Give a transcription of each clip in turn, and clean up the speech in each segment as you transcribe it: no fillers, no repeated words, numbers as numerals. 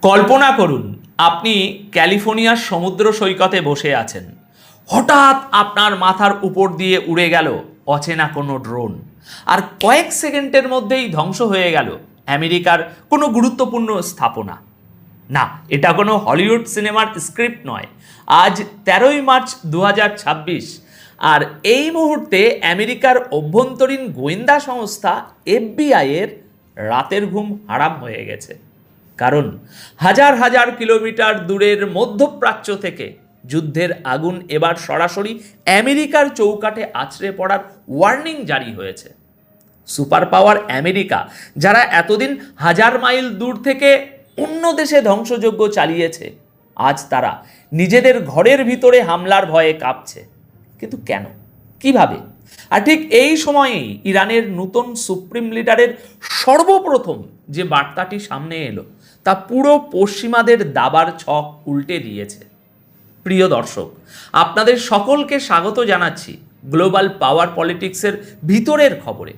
কল্পনা করুন আপনি ক্যালিফোর্নিয়ার সমুদ্র সৈকতে বসে আছেন। হঠাৎ আপনার মাথার উপর দিয়ে উড়ে গেল অচেনা কোনো ড্রোন, আর কয়েক সেকেন্ডের মধ্যেই ধ্বংস হয়ে গেল আমেরিকার কোনো গুরুত্বপূর্ণ স্থাপনা। না, এটা কোনো হলিউড সিনেমার স্ক্রিপ্ট নয়। আজ 13ই মার্চ 2026, আর এই মুহূর্তে আমেরিকার অভ্যন্তরীণ গোয়েন্দা সংস্থা FBI এর রাতের ঘুম হারাম হয়ে গেছে। কারণ হাজার হাজার কিলোমিটার দূরের মধ্যপ্রাচ্য থেকে যুদ্ধের আগুন এবার সরাসরি আমেরিকার চৌকাঠে আছড়ে পড়ার ওয়ার্নিং জারি হয়েছে। সুপার পাওয়ার আমেরিকা, যারা এতদিন হাজার মাইল দূর থেকে অন্য দেশে ধ্বংসযজ্ঞ চালিয়েছে, আজ তারা নিজেদের ঘরের ভিতরে হামলার ভয়ে কাঁপছে। কিন্তু কেন, কিভাবে? আর ঠিক এই সময়েই ইরানের নতুন সুপ্রিম লিডারের সর্বপ্রথম যে বার্তাটি সামনে এলো, তা পুরো পশ্চিমাদের দাবার ছক উল্টে দিয়েছে। প্রিয় দর্শক, আপনাদের সকলকে স্বাগত জানাচ্ছি গ্লোবাল পাওয়ার পলিটিক্সের ভিতরের খবরে।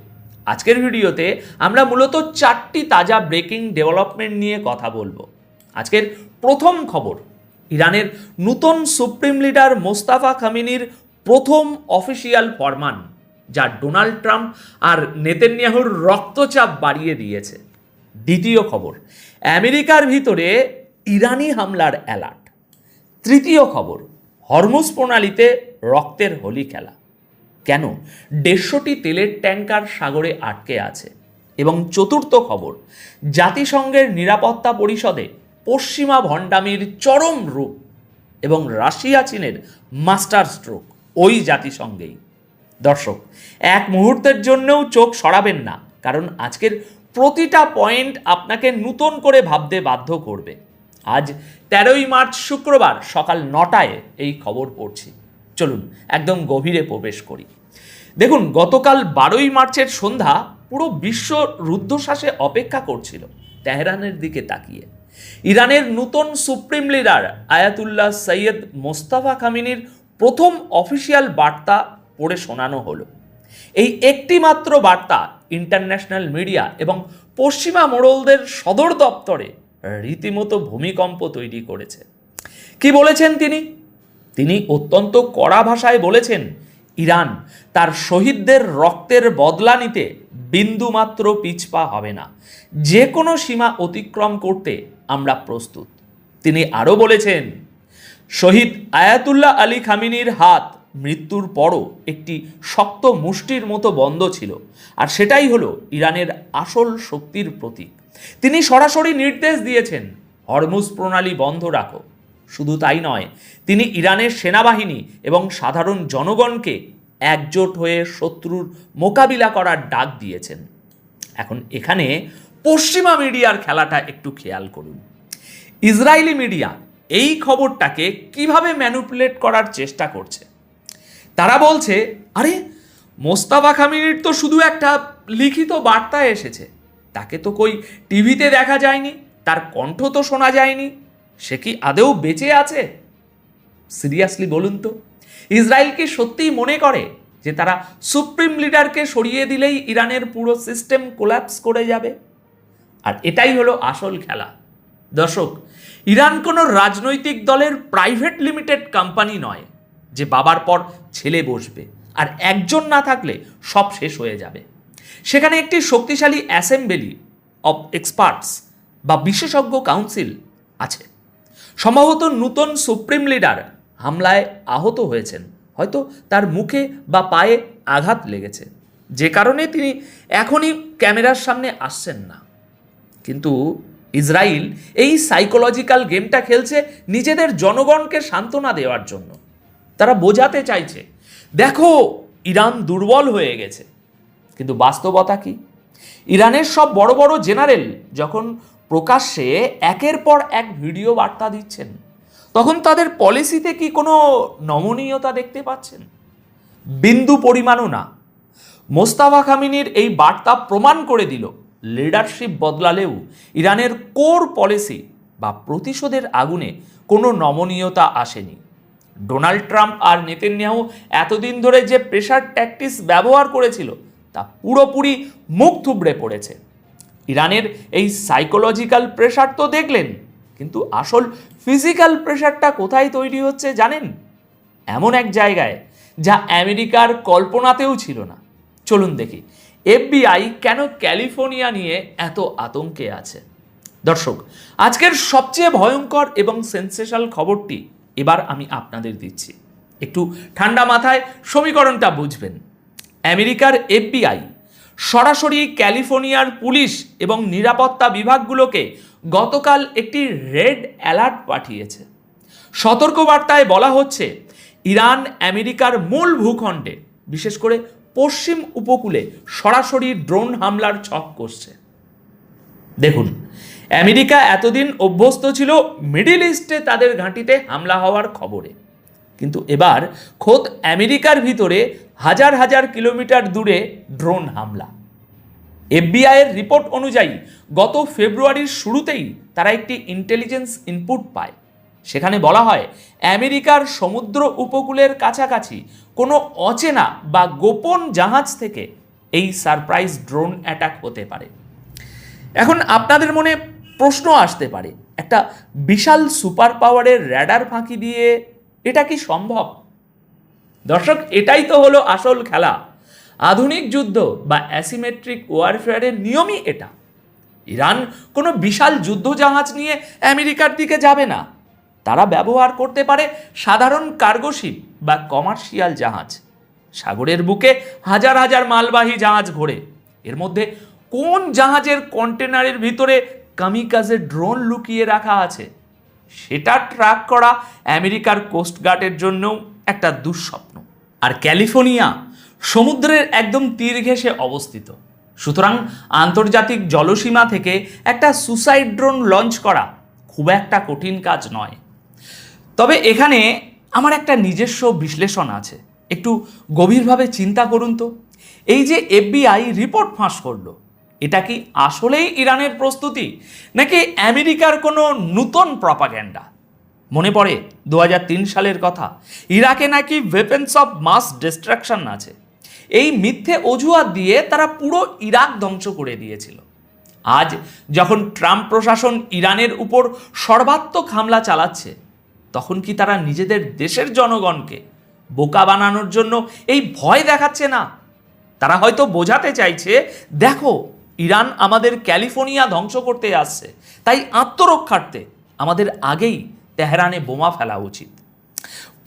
আজকের ভিডিওতে আমরা মূলত 4টি তাজা ব্রেকিং ডেভেলপমেন্ট নিয়ে কথা বলবো। আজকের প্রথম খবর, ইরানের নতুন সুপ্রিম লিডার মোস্তাফা খামেনির প্রথম অফিসিয়াল ফরমান, যা ডোনাল্ড ট্রাম্প আর নেতানিয়াহুর রক্তচাপ বাড়িয়ে দিয়েছে। দ্বিতীয় খবর, আমেরিকার ভিতরে ইরানি হামলার অ্যালার্ট। তৃতীয় খবর, হরমুজ প্রণালীতে রক্তের হোলি খেলা, কেন 150টি তেলের ট্যাঙ্কার সাগরে আটকে আছে। এবং চতুর্থ খবর, জাতিসংঘের নিরাপত্তা পরিষদে পশ্চিমা ভণ্ডামির চরম রূপ এবং রাশিয়া চীনের মাস্টার স্ট্রোক ওই জাতিসংঘেই। দর্শক, এক মুহূর্তের জন্যও চোখ সরাবেন না, কারণ আজকের প্রতিটা পয়েন্ট আপনাকে নতুন করে ভাবতে বাধ্য করবে। আজ 13ই মার্চ শুক্রবার সকাল 9টায় এই খবর পড়ছি। চলুন একদম গভীরে প্রবেশ করি। দেখুন, গতকাল 12ই মার্চের সন্ধ্যা পুরো বিশ্ব রুদ্ধশ্বাসে অপেক্ষা করছিল তেহরানের দিকে তাকিয়ে। ইরানের নতুন supreme leader Ayatollah Syed Mostafa খামেনির প্রথম অফিসিয়াল বার্তা পড়ে শোনানো হলো। এই একটি মাত্র বার্তা ইন্টারন্যাশনাল মিডিয়া এবং পশ্চিমা মোড়লদের সদর দপ্তরে রীতিমতো ভূমিকম্প তৈরি করেছে। কি বলেছেন তিনি অত্যন্ত কড়া ভাষায় বলেছেন, ইরান তার শহীদদের রক্তের বদলা নিতে বিন্দুমাত্র পিছপা হবে না। যে কোনো সীমা অতিক্রম করতে আমরা প্রস্তুত। তিনি আরও বলেছেন, শহীদ আয়াতুল্লাহ আলী খামেনির হাত মৃত্যুর পরও একটি শক্ত মুষ্টির মতো বন্ধ ছিল, আর সেটাই হলো ইরানের আসল শক্তির প্রতীক। তিনি সরাসরি নির্দেশ দিয়েছেন, হরমুজ প্রণালী বন্ধ রাখো। শুধু তাই নয়, তিনি ইরানের সেনাবাহিনী এবং সাধারণ জনগণকে একজোট হয়ে শত্রুর মোকাবিলা করার ডাক দিয়েছেন। এখন এখানে পশ্চিমা মিডিয়ার খেলাটা একটু খেয়াল করুন। ইসরায়েলি মিডিয়া এই খবরটাকে কিভাবে ম্যানিপুলেট করার চেষ্টা করছে। তারা বলছে, আরে মোস্তাফা খামেনির তো শুধু একটা লিখিত বার্তা এসেছে, তাকে তো কই টিভিতে দেখা যায়নি, তার কণ্ঠ তো শোনা যায়নি, সে কি আদৌ বেঁচে আছে? সিরিয়াসলি বলুন তো, ইসরায়েল কি সত্যিই মনে করে যে তারা সুপ্রিম লিডারকে সরিয়ে দিলেই ইরানের পুরো সিস্টেম কোল্যাপস করে যাবে? আর এটাই হলো আসল খেলা। দর্শক, ইরান কোনো রাজনৈতিক দলের প্রাইভেট লিমিটেড কোম্পানি নয় যে বাবার পর ছেলে বসবে আর একজন না থাকলে সব শেষ হয়ে যাবে। সেখানে একটি শক্তিশালী অ্যাসেম্বলি অব এক্সপার্টস বা বিশেষজ্ঞ কাউন্সিল আছে। সম্ভবত নতুন সুপ্রিম লিডার হামলায় আহত হয়েছেন, হয়তো তার মুখে বা পায়ে আঘাত লেগেছে, যে কারণে তিনি এখনই ক্যামেরার সামনে আসছেন না। কিন্তু ইসরায়েল এই সাইকোলজিক্যাল গেমটা খেলছে নিজেদের জনগণকে সান্ত্বনা দেওয়ার জন্য। তারা বোঝাতে চাইছে, দেখো ইরান দুর্বল হয়ে গেছে। কিন্তু বাস্তবতা কি? ইরানের সব বড় বড় জেনারেল যখন প্রকাশ্যে একের পর এক ভিডিও বার্তা দিচ্ছেন, তখন তাদের পলিসিতে কি কোনো নমনীয়তা দেখতে পাচ্ছেন? বিন্দু পরিমাণও না। মোস্তাফা খামেনির এই বার্তা প্রমাণ করে দিল, লিডারশিপ বদলালেও ইরানের কোর পলিসি বা প্রতিশোধের আগুনে কোনো নমনীয়তা আসেনি। ডোনাল্ড ট্রাম্প আর নেতানিয়াহু এতদিন ধরে যে প্রেশার ট্যাকটিক্স ব্যবহার করেছিল, তা পুরোপুরি মুখ থুবড়ে পড়েছে। ইরানের এই সাইকোলজিক্যাল প্রেশার তো দেখলেন, কিন্তু আসল ফিজিক্যাল প্রেশারটা কোথায় তৈরি হচ্ছে জানেন? এমন এক জায়গায় যা আমেরিকার কল্পনাতেও ছিল না। চলুন দেখি এফবিআই কেন ক্যালিফোর্নিয়া নিয়ে এত আতঙ্কে আছে। দর্শক, আজকের সবচেয়ে ভয়ঙ্কর এবং সেন্সেশনাল খবরটি এবার আমি আপনাদের দিচ্ছি। একটু ঠান্ডা মাথায় সমীকরণটা বুঝবেন। আমেরিকার এফবিআই সরাসরি ক্যালিফোর্নিয়ার পুলিশ এবং নিরাপত্তা বিভাগগুলোকে গতকাল একটি রেড অ্যালার্ট পাঠিয়েছে। সতর্কবার্তায় বলা হচ্ছে ইরান আমেরিকার মূল ভূখণ্ডে, বিশেষ করে পশ্চিম উপকূলে সরাসরি ড্রোন হামলার ছক কষছে। দেখুন, আমেরিকা এতদিন অভ্যস্ত ছিল মিডল ইস্টে তাদের ঘাঁটিতে হামলা হওয়ার খবরে, কিন্তু এবার খোদ আমেরিকার ভিতরে হাজার হাজার কিলোমিটার দূরে ড্রোন হামলা। এফবিআইয়ের রিপোর্ট অনুযায়ী গত ফেব্রুয়ারির শুরুতেই তারা একটি ইন্টেলিজেন্স ইনপুট পায়। সেখানে বলা হয় আমেরিকার সমুদ্র উপকূলের কাছাকাছি কোনো অচেনা বা গোপন জাহাজ থেকে এই সারপ্রাইজ ড্রোন অ্যাটাক হতে পারে। এখন আপনাদের মনে প্রশ্ন আসতে পারে, একটা বিশাল সুপার পাওয়ারের র্যাডার ফাঁকি দিয়ে এটা কি সম্ভব? দর্শক, এটাই তো হলো আসল খেলা। আধুনিক যুদ্ধ বা অ্যাসিমেট্রিক ওয়ারফেয়ারের নিয়মই এটা। ইরান কোনো বিশাল যুদ্ধ জাহাজ নিয়ে আমেরিকার দিকে যাবে না। তারা ব্যবহার করতে পারে সাধারণ কার্গোশিপ বা কমার্শিয়াল জাহাজ। সাগরের বুকে হাজার হাজার মালবাহী জাহাজ ঘোরে। এর মধ্যে কোন জাহাজের কন্টেনারের ভিতরে কামিকাজে ড্রোন লুকিয়ে রাখা আছে সেটা ট্র্যাক করা আমেরিকার কোস্টগার্ডের জন্য একটা দুঃস্বপ্ন। আর ক্যালিফোর্নিয়া সমুদ্রের একদম তীর ঘেঁষে অবস্থিত, সুতরাং আন্তর্জাতিক জলসীমা থেকে একটা সুসাইড ড্রোন লঞ্চ করা খুব একটা কঠিন কাজ নয়। তবে এখানে আমার একটা নিজস্ব বিশ্লেষণ আছে। একটু গভীরভাবে চিন্তা করুন তো, এই যে এফবিআই রিপোর্ট ফাঁস করলো, এটা কি আসলেই ইরানের প্রস্তুতি নাকি আমেরিকার কোনো নূতন প্রপাগ্যান্ডা? মনে পড়ে 2003 সালের কথা। ইরাকে নাকি ওয়েপন্স অফ মাস ডিস্ট্রাকশন আছে। এই মিথ্যে অজুহাত দিয়ে তারা পুরো ইরাক ধ্বংস করে দিয়েছিল। আজ যখন ট্রাম্প প্রশাসন ইরানের উপর সর্বাত্মক হামলা চালাচ্ছে, তখন কি তারা নিজেদের দেশের জনগণকে বোকা বানানোর জন্য এই ভয় দেখাচ্ছে না? তারা হয়তো বোঝাতে চাইছে, দেখো ইরান আমাদের ক্যালিফোর্নিয়া ধ্বংস করতে আসছে, তাই আত্মরক্ষার্থে আমাদের আগেই তেহরানে বোমা ফেলা উচিত।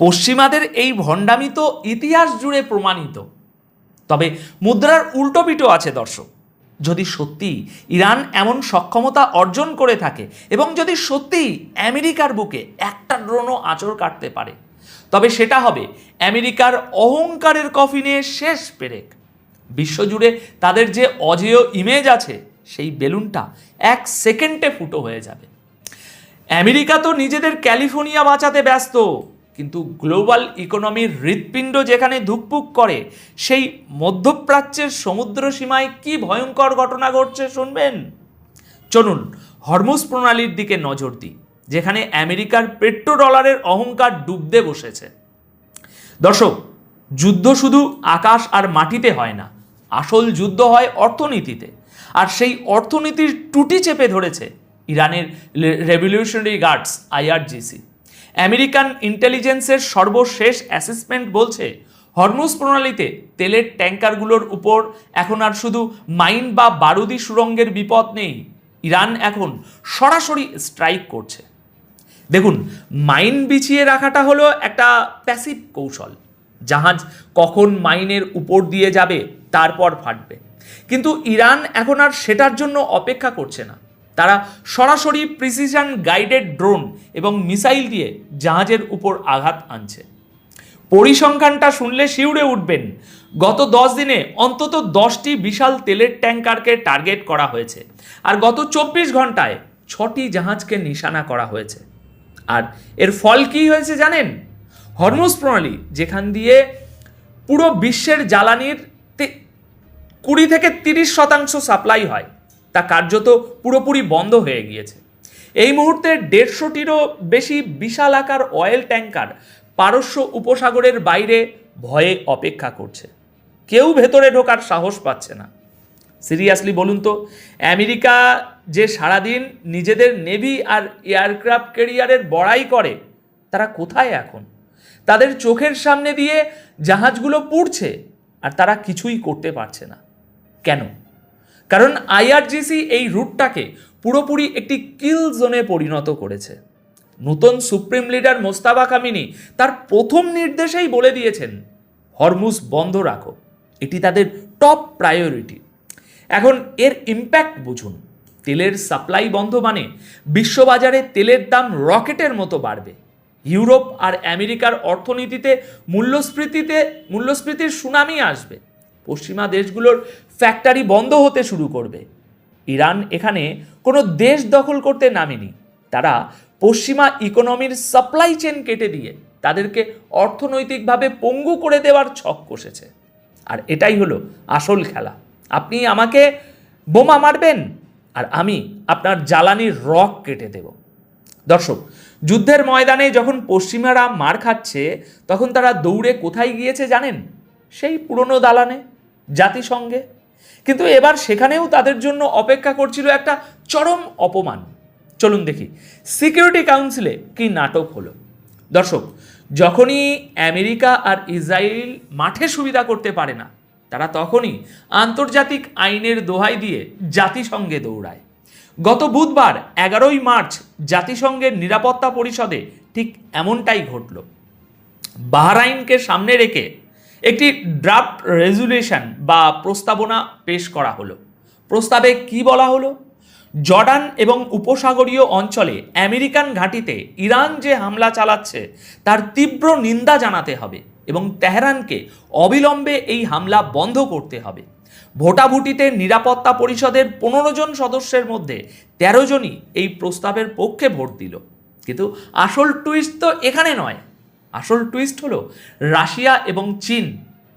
পশ্চিমাদের এই ভণ্ডামি তো ইতিহাস জুড়ে প্রমাণিত। তবে মুদ্রার উল্টো পিঠও আছে দর্শক। যদি সত্যি ইরান এমন সক্ষমতা অর্জন করে থাকে এবং যদি সত্যি আমেরিকার বুকে একটা ড্রোনও আঁচড় কাটতে পারে, তবে সেটা হবে আমেরিকার অহংকারের কফিনে শেষ পেরেক। বিশ্বজুড়ে তাদের যে অজেয় ইমেজ আছে, সেই বেলুনটা এক সেকেন্ডে ফুটো হয়ে যাবে। আমেরিকা তো নিজেদের ক্যালিফোর্নিয়া বাঁচাতে ব্যস্ত, কিন্তু গ্লোবাল ইকোনমির হৃৎপিণ্ড যেখানে ধুকপুক করে, সেই মধ্যপ্রাচ্যের সমুদ্র সীমায় কি ভয়ঙ্কর ঘটনা ঘটছে শুনবেন। চলুন হরমুজ প্রণালীর দিকে নজর দিই, যেখানে আমেরিকার পেট্রোডলারের অহংকার ডুবতে বসেছে। দর্শক, যুদ্ধ শুধু আকাশ আর মাটিতে হয় না, আসল যুদ্ধ হয় অর্থনীতিতে। আর সেই অর্থনীতির টুটি চেপে ধরেছে ইরানের রেভলিউশনারি গার্ডস IRGC। আমেরিকান ইন্টেলিজেন্সের সর্বশেষ অ্যাসেসমেন্ট বলছে হরমুজ প্রণালীতে তেলের ট্যাঙ্কারগুলোর উপর এখন আর শুধু মাইন বা বারুদি সুড়ঙ্গের বিপদ নেই, ইরান এখন সরাসরি স্ট্রাইক করছে। দেখুন, মাইন বিছিয়ে রাখাটা হলো একটা প্যাসিভ কৌশল। জাহাজ কখন মাইনের উপর দিয়ে যাবে তারপর ফাটবে। কিন্তু ইরান এখন আর সেটার জন্য অপেক্ষা করছে না। তারা সরাসরি প্রিসিশন গাইডেড ড্রোন এবং মিসাইল দিয়ে জাহাজের উপর আঘাত আনছে। পরিসংখ্যানটা শুনলে শিউরে উঠবেন। গত 10 দিনে অন্তত 10টি বিশাল তেলের ট্যাঙ্কারকে টার্গেট করা হয়েছে, আর গত 24 ঘন্টায় 6টি জাহাজকে নিশানা করা হয়েছে। আর এর ফল কি হয়েছে জানেন? হরমুজ প্রণালী, যেখান দিয়ে পুরো বিশ্বের জ্বালানির 20 থেকে 30% সাপ্লাই হয়, তা কার্যত পুরোপুরি বন্ধ হয়ে গিয়েছে। এই মুহূর্তে 150টিরও বেশি বিশাল আকার অয়েল ট্যাঙ্কার পারস্য উপসাগরের বাইরে ভয়ে অপেক্ষা করছে। কেউ ভেতরে ঢোকার সাহস পাচ্ছে না। সিরিয়াসলি বলুন তো, আমেরিকা যে সারাদিন নিজেদের নেভি আর এয়ারক্রাফট ক্যারিয়ারের বড়াই করে, তারা কোথায় এখন? তাদের চোখের সামনে দিয়ে জাহাজগুলো পুড়ছে আর তারা কিছুই করতে পারছে না। কেন? কারণ আইআরজিসি এই রুটটাকে পুরোপুরি একটি কিল জোনে পরিণত করেছে। নতুন সুপ্রিম লিডার মোস্তাফা কামিনী তার প্রথম নির্দেশেই বলে দিয়েছেন, হরমুজ বন্ধ রাখো, এটি তাদের টপ প্রায়োরিটি। এখন এর ইম্প্যাক্ট বুঝুন। তেলের সাপ্লাই বন্ধ মানে বিশ্ববাজারে তেলের দাম রকেটের মতো বাড়বে। ইউরোপ আর আমেরিকার অর্থনীতিতে মূল্যস্ফীতির সুনামি আসবে। পশ্চিমা দেশগুলোর ফ্যাক্টরি বন্ধ হতে শুরু করবে। ইরান এখানে কোনো দেশ দখল করতে নামেনি, তারা পশ্চিমা ইকোনমির সাপ্লাই চেন কেটে দিয়ে তাদেরকে অর্থনৈতিকভাবে পঙ্গু করে দেওয়ার ছক কষেছে। আর এটাই হলো আসল খেলা। আপনি আমাকে বোমা মারবেন আর আমি আপনার জ্বালানির রক কেটে দেব। দর্শক, যুদ্ধের ময়দানে যখন পশ্চিমারা মার খাচ্ছে, তখন তারা দৌড়ে কোথায় গিয়েছে জানেন? সেই পুরনো দালানে, জাতিসংঘে। কিন্তু এবার সেখানেও তাদের জন্য অপেক্ষা করছিল একটা চরম অপমান। চলুন দেখি সিকিউরিটি কাউন্সিলে কি নাটক হলো। দর্শক, যখনই আমেরিকা আর ইসরায়েল মাঠে সুবিধা করতে পারে না, তারা তখনই আন্তর্জাতিক আইনের দোহাই দিয়ে জাতিসংঘে দৌড়ায়। গত বুধবার 11ই মার্চ জাতিসংঘের নিরাপত্তা পরিষদে ঠিক এমনটাই ঘটল। বাহরাইনকে সামনে রেখে একটি ড্রাফট রেজুলেশন বা প্রস্তাবনা পেশ করা হলো। প্রস্তাবে কি বলা হলো? জর্ডান এবং উপসাগরীয় অঞ্চলে আমেরিকান ঘাঁটিতে ইরান যে হামলা চালাচ্ছে তার তীব্র নিন্দা জানাতে হবে এবং তেহরানকে অবিলম্বে এই হামলা বন্ধ করতে হবে। ভোটাভুটিতে নিরাপত্তা পরিষদের 15 জন সদস্যের মধ্যে 13 জনই এই প্রস্তাবের পক্ষে ভোট দিল। কিন্তু আসল টুইস্ট তো এখানে নয়। আসল টুইস্ট হলো রাশিয়া এবং চীন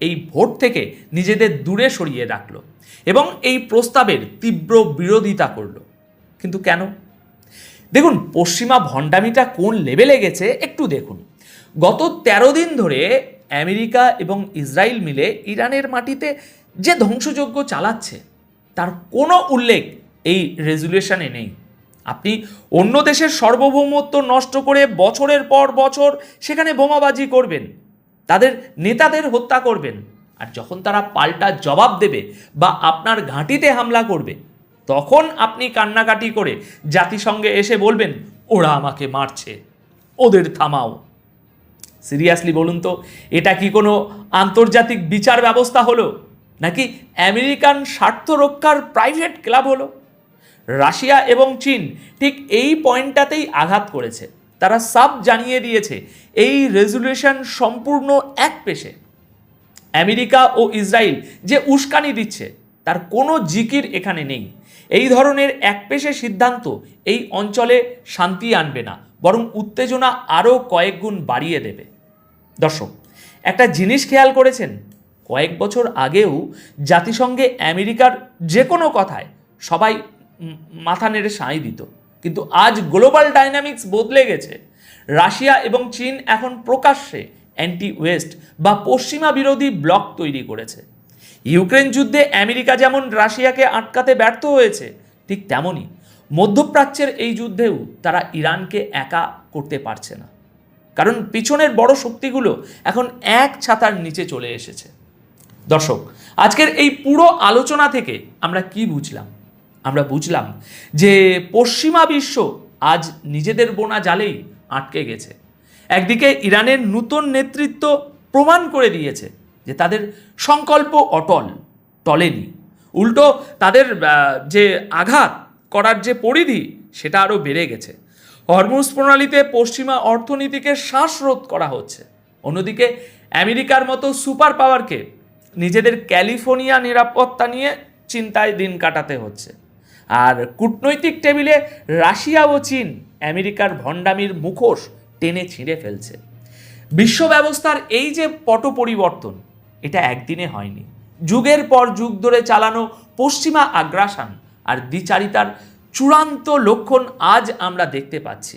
এই ভোট থেকে নিজেদের দূরে সরিয়ে রাখলো এবং এই প্রস্তাবের তীব্র বিরোধিতা করলো। কিন্তু কেন? দেখুন, পশ্চিমা ভণ্ডামিটা কোন লেভেলে গেছে একটু দেখুন। গত 13 দিন ধরে আমেরিকা এবং ইসরায়েল মিলে ইরানের মাটিতে যে ধ্বংসযজ্ঞ চালাচ্ছে তার কোনো উল্লেখ এই রেজুলেশনে নেই। আপনি অন্য দেশের সার্বভৌমত্ব নষ্ট করে বছরের পর বছর সেখানে বোমাবাজি করবেন, তাদের নেতাদের হত্যা করবেন, আর যখন তারা পাল্টা জবাব দেবে বা আপনার ঘাঁটিতে হামলা করবে, তখন আপনি কান্নাকাটি করে জাতিসংঘে এসে বলবেন, ওরা আমাকে মারছে, ওদের থামাও। সিরিয়াসলি বলুন তো, এটা কি কোনো আন্তর্জাতিক বিচার ব্যবস্থা হলো, নাকি আমেরিকান স্বার্থ রক্ষার প্রাইভেট ক্লাব হলো? রাশিয়া এবং চীন ঠিক এই পয়েন্টটাতেই আঘাত করেছে। তারা সাব জানিয়ে দিয়েছে এই রেজুলেশন সম্পূর্ণ একপেশে। আমেরিকা ও ইসরায়েল যে উস্কানি দিচ্ছে তার কোনো জিকির এখানে নেই। এই ধরনের একপেশে সিদ্ধান্ত এই অঞ্চলে শান্তি আনবে না, বরং উত্তেজনা আরও কয়েক গুণ বাড়িয়ে দেবে। দর্শক, একটা জিনিস খেয়াল করেছেন? কয়েক বছর আগেও জাতিসংঘে আমেরিকার যে কোনো কথায় সবাই মাথা নেড়ে সাঁই দিত, কিন্তু আজ গ্লোবাল ডাইনামিক্স বদলে গেছে। রাশিয়া এবং চীন এখন প্রকাশ্যে অ্যান্টি ওয়েস্ট বা পশ্চিমা বিরোধী ব্লক তৈরি করেছে। ইউক্রেন যুদ্ধে আমেরিকা যেমন রাশিয়াকে আটকাতে ব্যর্থ হয়েছে, ঠিক তেমনই মধ্যপ্রাচ্যের এই যুদ্ধেও তারা ইরানকে একা করতে পারছে না, কারণ পিছনের বড় শক্তিগুলো এখন এক ছাতার নিচে চলে এসেছে। দর্শক, আজকের এই পুরো আলোচনা থেকে আমরা কি বুঝলাম? আমরা বুঝলাম যে পশ্চিমা বিশ্ব আজ নিজেদের বোনা জালেই আটকে গেছে। একদিকে ইরানের নতুন নেতৃত্ব প্রমাণ করে দিয়েছে যে তাদের সংকল্প অটল, টলেনি। উল্টো তাদের যে আঘাত করার যে পরিধি সেটা আরও বেড়ে গেছে। হরমুজ প্রণালীতে পশ্চিমা অর্থনীতিকে শ্বাসরোধ করা হচ্ছে। অন্যদিকে আমেরিকার মতো সুপার পাওয়ারকে নিজেদের ক্যালিফোর্নিয়া নিরাপত্তা নিয়ে চিন্তায় দিন কাটাতে হচ্ছে। আর কূটনৈতিক টেবিলে রাশিয়া ও চীন আমেরিকার ভণ্ডামির মুখোশ টেনে ছিঁড়ে ফেলছে। বিশ্ব ব্যবস্থার এই যে পট পরিবর্তন, এটা একদিনে হয়নি। যুগের পর যুগ ধরে চালানো পশ্চিমা আগ্রাসন আর দ্বিচারিতার চূড়ান্ত লক্ষণ আজ আমরা দেখতে পাচ্ছি।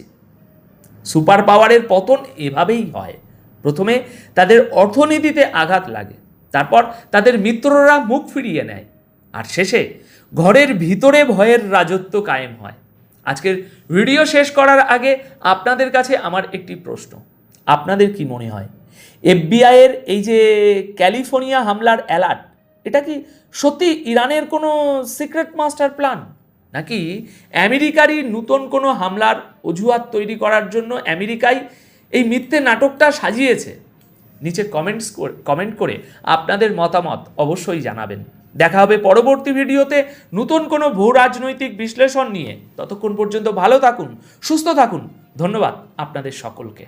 সুপার পাওয়ারের পতন এভাবেই হয়। প্রথমে তাদের অর্থনীতিতে আঘাত লাগে, তারপর তাদের মিত্ররা মুখ ফিরিয়ে নেয়, আর শেষে ঘরের ভিতরে ভয়ের রাজত্ব কায়েম হয়। আজকের ভিডিও শেষ করার আগে আপনাদের কাছে আমার একটি প্রশ্ন, আপনাদের কি মনে হয় এফবিআইয়ের এই যে ক্যালিফোর্নিয়া হামলার অ্যালার্ট, এটা কি সত্যি ইরানের কোনো সিক্রেট মাস্টার প্ল্যান, নাকি আমেরিকারই নতুন কোনো হামলার অজুহাত তৈরি করার জন্য আমেরিকাই এই মিথ্যে নাটকটা সাজিয়েছে? নিচে কমেন্ট করে আপনাদের মতামত অবশ্যই জানাবেন। দেখা হবে পরবর্তী ভিডিওতে নতুন কোনো ভূ রাজনৈতিক বিশ্লেষণ নিয়ে। ততক্ষণ পর্যন্ত ভালো থাকুন, সুস্থ থাকুন। ধন্যবাদ আপনাদের সকলকে।